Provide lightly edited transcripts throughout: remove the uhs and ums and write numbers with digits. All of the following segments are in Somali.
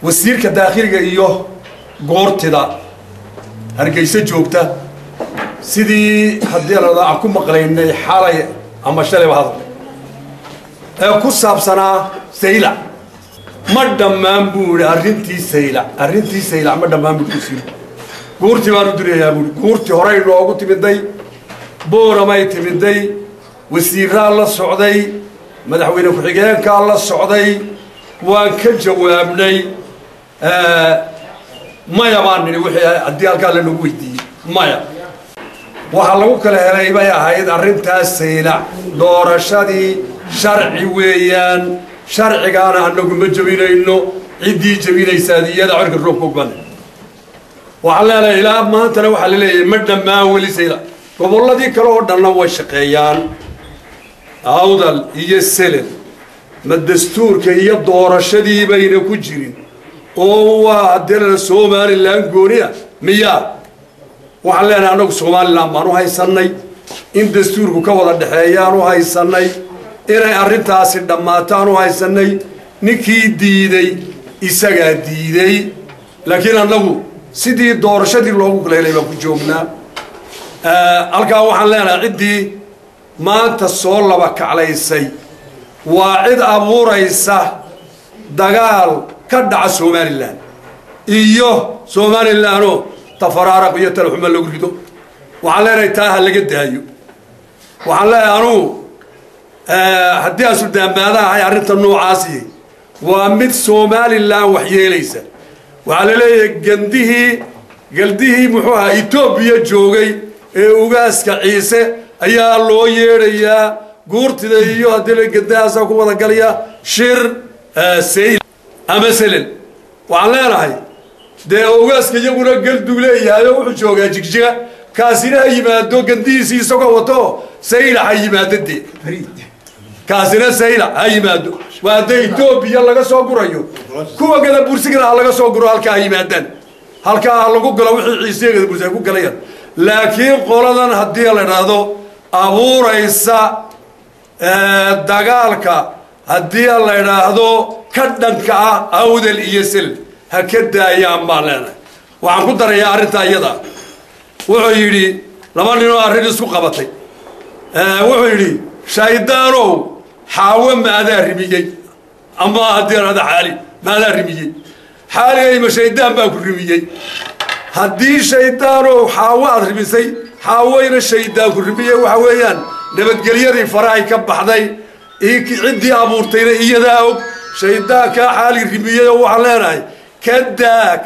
wasiirka daakhiilka iyo goortida hargeysa joogta sidii haddii aan ku maqlaynay xalay ama shalay hadal ku saabsanaa sayla ma dhammaan buu arrintii sayla ma dhammaan buu wasiir goortii baan u dirayaa buu goortii hore loogu timiday booramay timiday wasiirra la socday madaxweyne ku-xigeenka la socday waan ka jawaabnay maya baan nidhi wixii haddii halkaa la nagu weydiiyey maya waxaa lagu kala helay bay ahayd arrintaas sayla doorashadii sharci weeyaan sharcigaana annagu ma jabinayno ciddii jabinaysaad iyada cirka roobka ogban waxaan leenahay ilaa maantana waxaa la leeyahay ma dhammaan weli sayla gobolladii kale oo dhanna way shaqeeyaan awdal iyo seled ma dastuurka iyo doorashadii bayna ku jirin oo waa haddii Somaliland gooniya miyaa waxaan leenahay annagu Somaliland baan u haysannay in dastuurku ka wada dhaxeeyaan u haysannay inay arrintaasi dhammaataan u haysannay ninkii diiday isagaa diiday laakiin annagu sidii doorashadii loogu kala helay baan ku joognaa halkaa waxaan leenahay ciddii maanta soo laba kaclaysay waa cid abuuraysa dagaal ka dhaca Somaliland iyo Somalilandoo tafaraaraq iyo talxuma lagu rido waxaan leenahay taa laga daayo waxaan leenahay anuu haddii aan suldaanbaadaha ay arrinta noocaasi waa mid Somaliland wax yeelaysa waxaa la leeyahay galdihii muxuu ahaa Itoobiya joogay ee ugaaska Ciise ayaa loo yeerayaa goortida iyo haddii la gadaasa ku wada galaya shir sayl ama selel waxaan leenahay dee ugaaska iyaguna galdu leeyahay oo wuxuu joogaa jigjiga kaasina yimaado gandihiisii isagoo wato sayla ay yimaadade kaasina sayla ay yimaado waa de Itoobiya laga soo gurayo kuwa gada bursiga laga soo guro halka ay yimaadaan halka lagu galo wixii ciiseega bursiga ku galayaan laakiin qoladan haddii la yiraahdo abuuraysa dagaalka haddii la yiraahdo ka dhanka ah awdal iyo sil ha ka daayaan baan leenahay waxaan ku darayaa arrinta iyada wuxuu yidhi laba nin oo arrin isku qabatay wuxuu yidhi shaydaanow xaawo maadaa rimiyey ama haddii la xaali maadaa rimiyey xaaligay ma shaydaan baa ku rimiyey haddii shaydaanow xaawo aad rimisay xaawayna shaydaan ku rimiyey waxa weeyaan nabadgelyadii farahay ka baxday ciddii abuurtayna iyadaa og shaydaankaa xaali rimiyey oo waxaan leenahay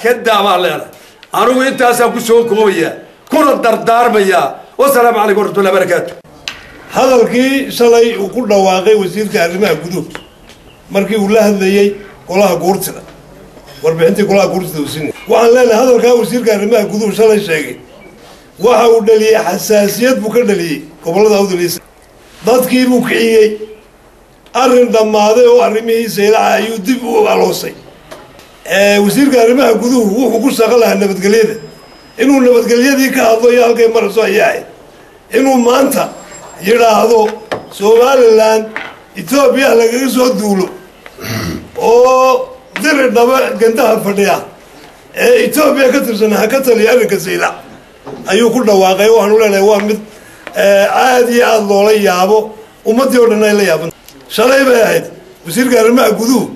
kadaa baan leenahay anigu intaasaan ku soo koobayaa kuna dardaarmayaa wasalaamu calaykum waraxmatullahi barakaatu hadalkii shalay uu ku dhawaaqay wasiirka arrimaha guduhu markii uu la hadlayey golaha guurtida warbixintii golaha guurtida uu siinay waxaan leenahay hadalkaa wasiirka arrimaha guduhu shalay sheegay waxa uu dhaliyey xasaasiyad buu ka dhaliyey gobollada awdaliisa dadkii buu kiciyey arrin dhammaaday oo arrimihii saylaca ayuu dib u aloosay wasiirka arrimaha guduhu wuxuu ku shaqo lahaa nabadgelyada inuu nabadgelyadii ka hadlo iyo halkay marayso ayay ahayd inuu maanta yidhaahdo Somaliland Itoobiya lagaga soo duulo oo diri dhaba gandaha fadhiya Itoobiya ka tirsan ha ka taliya arrinka saylac ayuu ku dhawaaqay waxaan u leenahay waa mid aad iyo aad loola yaabo ummadii oo dhan ay la yaaban shalay bay ahayd wasiirka arrimaha guduhu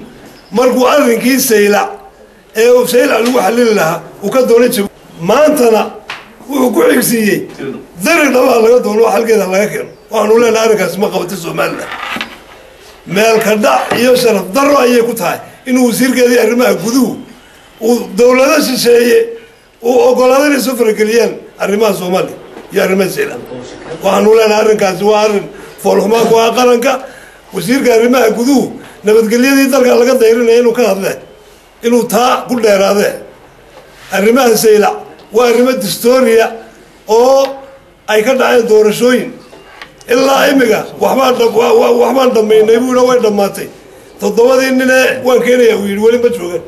markuu arrinkii saylac saylac lagu xallili lahaa uu ka doonay maantana wuxuu ku xigsiiyey diri dhabaha laga doono halkeeda laga keeno waxaanu leenahay arrinkaasi ma qabatay Somaliland meel ka dhac iyo sharaf darro ayay ku tahay inuu wasiirkeedii arrimaha guduhu uu dowlada shisheeye uu ogolaaday inay soo farageliyaan arrimaha Soomaaliya iyo arrimaha saylac waxaanu leenahay arrinkaasi waa arrin foolxumaan ku ah qaranka wasiirka arrimaha guduhu nabadgelyadii dalka laga dayrinaya inuu ka hadle inuu taa ku dheeraadee arrimaha saylac waa arrimo dastuuriya oo ay ka dhaceen doorashooyin ilaa imiga waxbaan dhammaynay buu way dhammaatay 7 nin waan keenayaa uu yidhi weli ma joogan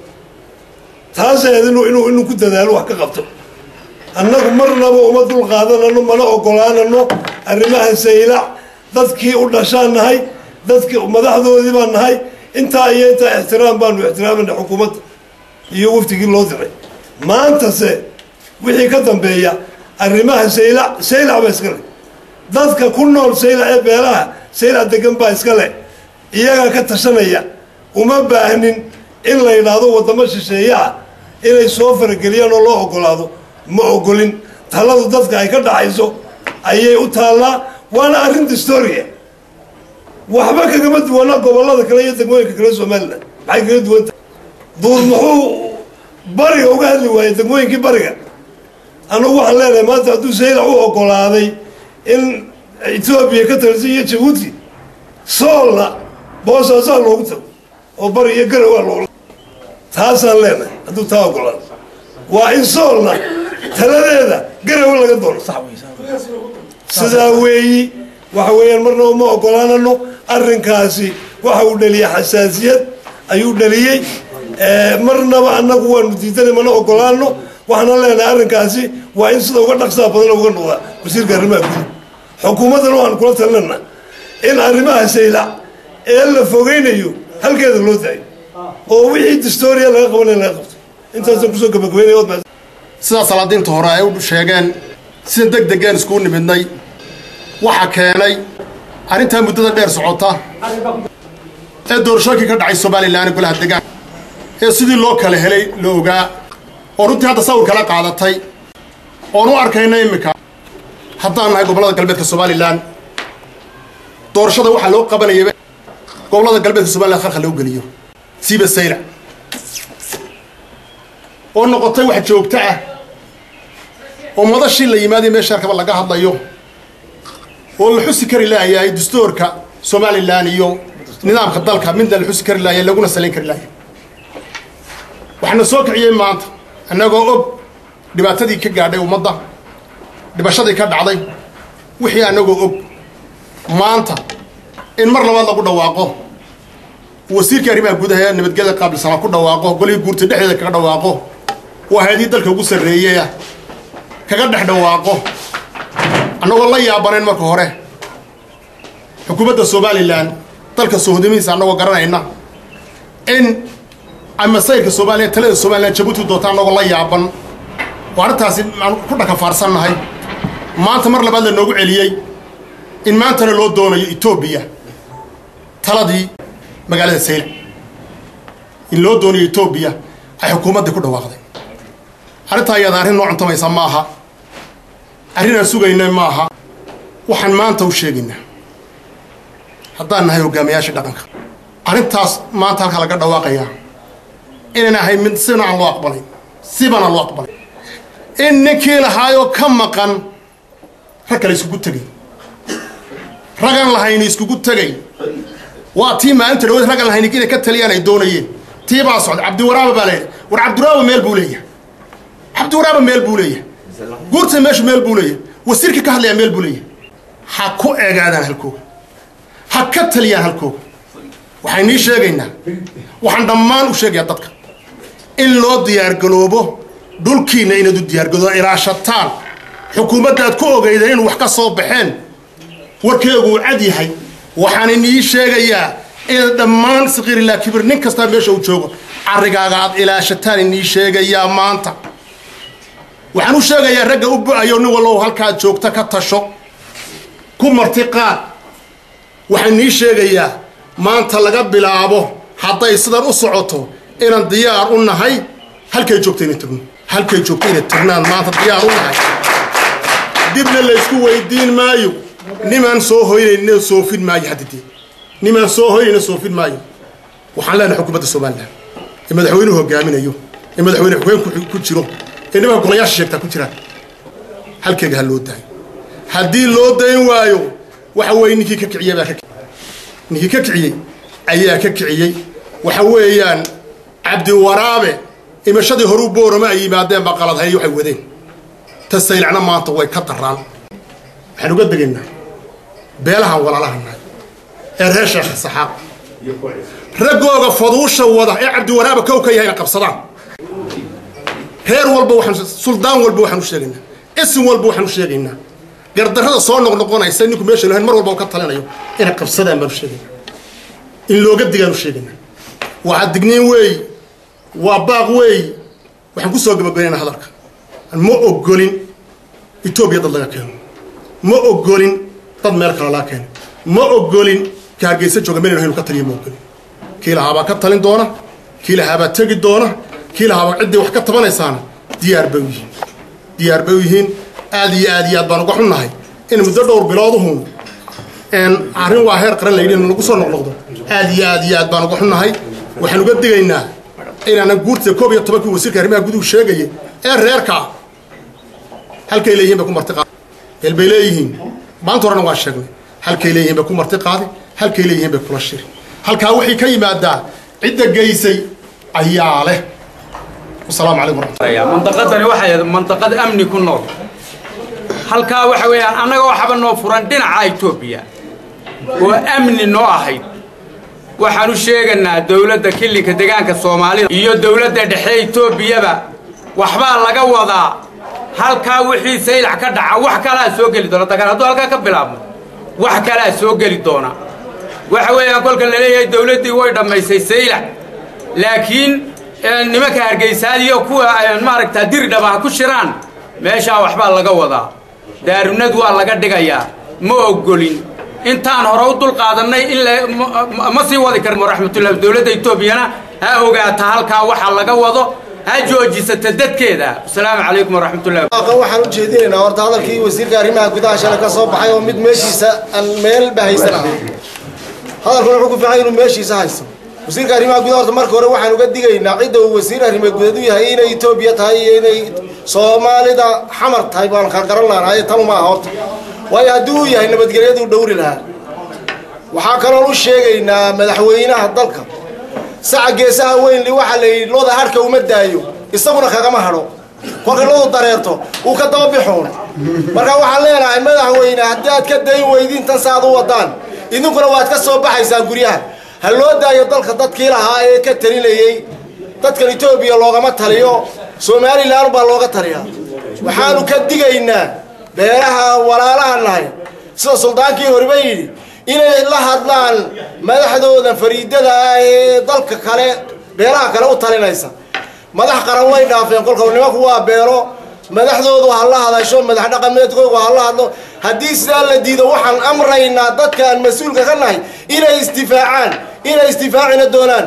taas ahayd inuu ku dadaalo wax ka qabto annagu marnaba uma dul qaadanano mana ogolaanano arrimaha saylac dadkii u dhashaan nahay dadkii madaxdoodii baan nahay انت احترام بانو احترام الحكومة يوفتي كل لوزري ما انت سي وحي كدن بيا الرماها سيلع بسكلي ذاتك كل سيلع بيلاها سيلع دقن باسكلي إياها كتشنية وما باهنين إلا ينادو ودمشي الشيعة إلا يسوفر قليان الله أقول ما أقولين تهلاضو ذاتك أي كده عايزو أي أتهلا وأنا أرين دستورية وحباك كمد وانا قبل الله كلا يتقويك كلا سومالنا معي كلا دوانت دور محو بريغ وقال لي واي يتقويك بريغ أنا وحن لنا ما تعدو سيلا أقول هذي إن إثيوبيا كترسية جيبوتي صولنا بوسا صار لوقتهم وبريغ يقروا الله تاسان لنا هدو تاقول هذا وإن صولنا ثلاثة قروا لك الدور سداوي وحويان مرنا وما أقولنا إنه أرنكاسي وحول لي حساسية أيود لي مرنا وأنا قوان نتيجة ما نقولنا إنه وحنا لنا أرنكاسي وإن صدق وقت نقصا بدنا وقلنا وسير كريمة حكومتنا وأنا قلت لنا إن أرمها سيلا إلا فوقين يو هل كذا لو تاي أو وحيد ستوري لا قبل لا قبل أنت تقصد كبكوين يود سيدا صلادين تهراء وشيغان سيدا دقان سكون بدناي waxa keenay arinta muddada dheer socota ee doorashooyinka ka dhacay Soomaaliland golaha deegaan ee sidii loo kala helay looga oo runtii hadda sawir kala qaadatay oo u arkayna imika haddaan nahay gobolada galbeedka Soomaaliland doorashada waxa loo qabanayay gobolada galbeedka Soomaaliland khalkhal loo galiyo siiba sayra oo noqotay wax joogto ah oo madashii la yimaadey meesha kaba laga hadlayo والحس كري الله يا دستورك سومالي لانيو نظام خدالك من ذا الحس كري الله يا لقونا سلين كري الله وحنا سوق عيين مانت أنا جو أب دبعتدي كقاعدة ومضى دبعشدي كقعد عضي وحيا أنا جو أب مانت إن مرة والله كنا واقع وسير كريمة جودها نبتجد قبل سنة كنا واقع قولي قرت دحية كنا واقع وهذه ذلك وجوس الرئية كقعد دحية واقع أنا والله يا بنين ما كهره حكومة الصوماليلاند تلك السودميس أنا وقرنا هنا إن أما سير الصومالية تلا الصومالية جبتوا دوتان والله يا بن وأنا تاسين كنا كفارسنا هاي ما تمر لبعض النوع عليي إن ما أنت لو دون إثيوبيا تلا دي مقالة سيل إن لو دون إثيوبيا أي حكومة دي كده واخدة أنا تايا دارين نوع أنتم يسمعها أرينا سوقينا معها وحن ما أنت وشيقنا هذا هاي وجامعاش دقنك أرنتاس ما أنت على قدر واقعية إننا هاي من سنة على الواقبلين سيبنا الواقبلين إن كيل هايو كم مكان ركل يسقط تجي رجال هاي يسقط تجي واتي ما أنت لو رجال هاي كده كتلي أنا يدونين تيبع صعد عبد الوراب بالله وعبد الوراب ميل بولية عبد الوراب ميل بولية قلت مش ميل بولية وسيرك كهلا ميل بولية حكو إعجادنا هالكو حكتلي هالكو وحني شجعنا وحن ضمان وشجع تطق إن لو ديار قلوبه دول كينا يندو ديار قلوب إلى شتان حكومة تكو جيدين وحكا صبحين وركيو عادي هاي وحني شجع إن ضمان صغير لا كبر نكسر بيش وتشوفه عرقات إلى شتان إني شجع مانتا وحنو شجع يا رجع أبو أيوني والله هالكاد شوكتا كتشو كم ارتقاء وحني شجع ما أنت لقى بلعبه حتى يصدر أسعته إن الديار قلنا هاي هل كي جوكتين ترن هل كي جوكتين ترنان ما أنت الديار قلنا هاي دبنا اللي يسكوا الدين مايو نمان سوهين نسوفين ماي حددي نمان سوهين نسوفين ماي وحلنا حكومة الصومال يمدحونه هو جامين أيوه يمدحونه حكومة كتيرو إنما كلياش شيء كتيران هل كي هاللود هاي هدي اللود وايو وحوي نكى كعيا بحك نكى كعيا أيها كعيا وحويان عبد الورابة إما شدي هروب بورما أي بعدين بقالد هاي وحودين تسيل عنا ما طوي كتران حنو قد بقينا بيلها ولا لها إرهاش الصحاب رجوا فضوش ووضع عبد الورابة كوكي هاي قبصدان هير والبوحن سلطان والبوحن وشيلنا اسم والبوحن وشيلنا قدر هذا صار نقولنا يسنيكم ماشي لهن مرة والبوكات طلعنا يوم إنا قبصدان بنشيلنا إن لو قد جانوا شيلنا وعدقنين وي وباق وي وحنكو سوق ببيننا هذاك ما أقولين إثيوبيا ضد كان ما أقولين ضد ملك الله كان ما أقولين كارجيس جوجا من هنا كتري ممكن كيلا هبا كتلين دونا كيلا هبا تجد دونا كيلا هبا عدي وحكت طبعا إنسان ديار بويهين آدي أدبان وحنا هاي إن مدرور بلادهم إن عارين واحد قرن ليلين نقصر نقلده آدي أدبان وحنا هاي وحنا قد جينا إن أنا قلت كوبي الطبق وسير كريمة قدو شيء الريركا هل كيليهم بكون مرتقى البيليهم ما أنتورنا واشجع هل كيليهم بكون مرتقى هل كيليهم بكون الشر هل كاوحي كلمة دا عدة جيسي عياله والسلام عليكم ورحمة الله منطقتنا واحد منطقة أمن كنا هل كاوحي أنا وحبنا فران دين إثيوبيا وأمن نواحد waxaan u sheeganaa dawladda kilika deegaanka Soomaaliya iyo dawladda dhexe Itoobiya waxba laga wadaa halka wixii saylac ka dhaca wax kala soo gali doona dagaal haduu halka ka bilaabo wax kala soo gali doona waxa weeyaan kolka la leeyahay dawladdu way dhamaysay saylac laakiin nimanka Hargeysa iyo kuwa maaragta dir dhaba ku shiraan meesha waxba laga wadaa daarunad waa laga dhigayaa ma ogolin intaan hore u dul qaadanay ilaa ma sii wadi karno raxmatullaahi dawladda Itoobiya ha ogaata halka waxa laga wado ha joojisata dadkeeda assalaamu calaykum waraxmatullaahi waxaan u jeedinaynaa horta hadalkii wasiirka arrimaha gudaha shalay ka soo baxay oo mid meeshiisa aan meel bahaysan hadalku wuxuu ku fiican inuu meeshiisa haysto wasiirka arrimaha gudaha horta marka hore waxaan uga digaynaa cid uu wasiir arrimaha gudaha yahay inay Itoobiya tahay inay Soomaalida xamar tahay baan ka garan lahayn tan ma ahooto way haduu yahay nabadgelyadu dhowri lahaa waxa kale oo sheegaynaa madaxweynaha dalka saca geesaha weyn li waxa la looda harka uma daayo isaguna kagama haro kolka loo dareerto uu ka daba bixoon marka waxa leenahay madaxweyne haddii aad ka dayn weydin tan saad u wadaan idinkuna waad ka soo baxaysaa guriyaha hal loo daayo dalka dadkii lahaa ee ka talinayay dadka Itoobiya loogama taliyo Soomaaliland baa looga taliyaa waxaanu ka digaynaa beeraha walaalaha nahay sida suldaankii horba yiri inay la hadlaan madaxdooda fariidada ee dalka kale beeraha kale u talinaysa madax qaran way dhaafeen kolka nimanku waa beero madaxdoodu ha la hadasho madax dhaqameedkoodu ha la hadlo haddii sidaa la diido waxaan amraynaa dadka aan mas'uulka ka nahay inay istifaacina doonaan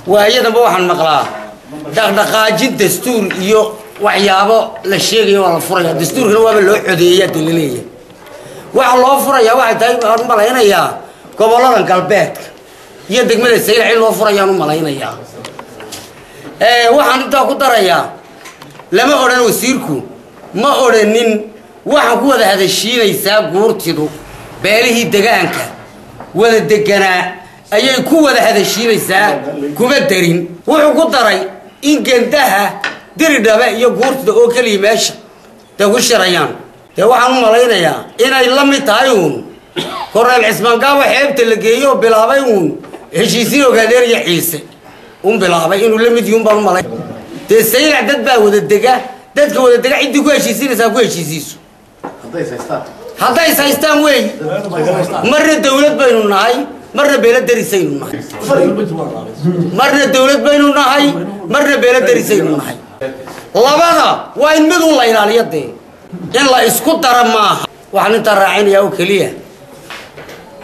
waayadanba waxaan maqlaa dhaqdhaqaajin dastuur iyo waxyaabo la sheegayo waa la furaya dastuurkana waaba loo codeeyaa daliilaya waxa loo furaya waxa tahay aan malaynayaa gobolada galbeedka iyo degmada saylac in loo furayaan u malaynayaa waxaan inta ku darayaa lama oran wasiirku ma oranin waxaan ku wada hadashiinaysaa guurtidu beelihii deegaanka wada deganaa ayay ku wada hadashiinaysaa kuma darin wuxuu ku daray in gendaha diridhaba iyo guurtida oo kaliya meesha tagu shirayaan waxaan u malaynayaa inay la mid tahay korneel Cismaan Gaabo xeebta la geeyo bilaabay heshiisiin ogaadeen iyo ciise bilaabay inuu la mid yahay baan u malay saylac dad baa wada dega dadka wada dega cidii ku heshiisiinaysa ku heshiisiiso hadday saystaan way marna dawlad baynu nahay marna beelad darisaynu nahay marna dawlad baynu nahay marna beelad darisaynu nahay labada waa in mid uu la ilaaliyo in la isku daro maaha waxaan inta raacinaya oo kaliya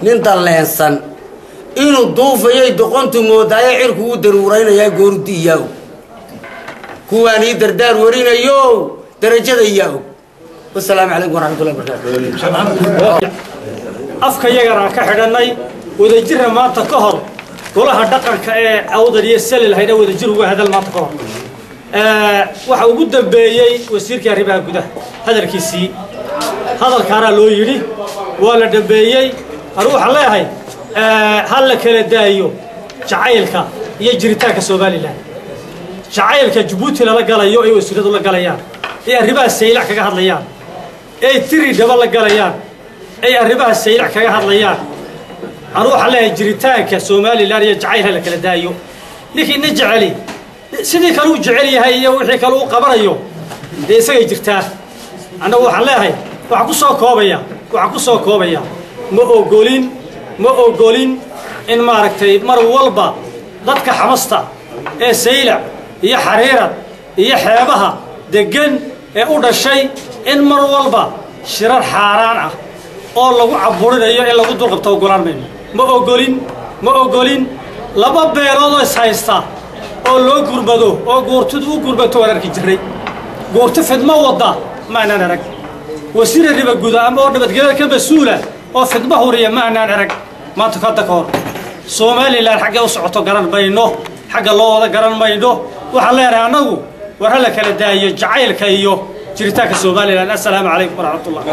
nin daleensan inuu duufayay doqontu moodaayo cirku uu daruureynaya goordiyaw kuwaani dardaar warinayo darajada iyaw wassalaamu calaykum waraxmatullaahi wabarakaatuh afka yagana ka xidhanay wadajir maanta ka hor golaha dhaqanka ee awdal iyo salil hayna wadajir uga hadal maanta ka hor waxa ugu dambeeyay wasiirka arrimaha gudaha hadalkiisii hadalkaana loo yiri waa la dambeeyay ruuxa leeyahay hal la kala daayo jacaylka iyo jiritaanka Soomaaliland jacaylka Djibouti la galayo ay wasiiradu la galayaan ee arrimaha saylac kaga hadlayaan ee tiri daba la galayaan ay arrimaha saylac kaga hadlayaan ruuxa leeyahay jiritaanka Soomaaliland iyo jacaylka la kala daayo ninkii jeceli sidii kale uu jecel yahay iyo wixii kale uu qabanayo isaga jirtaa anagu waxaan leeyahay waxa ku soo koobaya ma ogolin in maaragtay mar walba dadka xamasta ee saylac iyo xariirad iyo xeebaha degan ee u dhashay in mar walba shirar xaaraan ah oo lagu caburinayo in lagu dulqabto ogolaan mayno ma ogolin laba beelood oo is haysta oo loo gurmado oo goortud u gurmato waan arki jiray goorto fidmo wadda maanaan arag wasiir riba guda ama oo nabadgelyo ka mas'uula oo fidmo huriya maanaan arag maanta ka hor Soomaaliland xagga u socoto garan mayno xagga loo wada garan mayno waxa leeyahay anagu war hala kala daayo jacaylka iyo jiritaanka Soomaaliland. Assalaamu calaykum wa rahmatullahi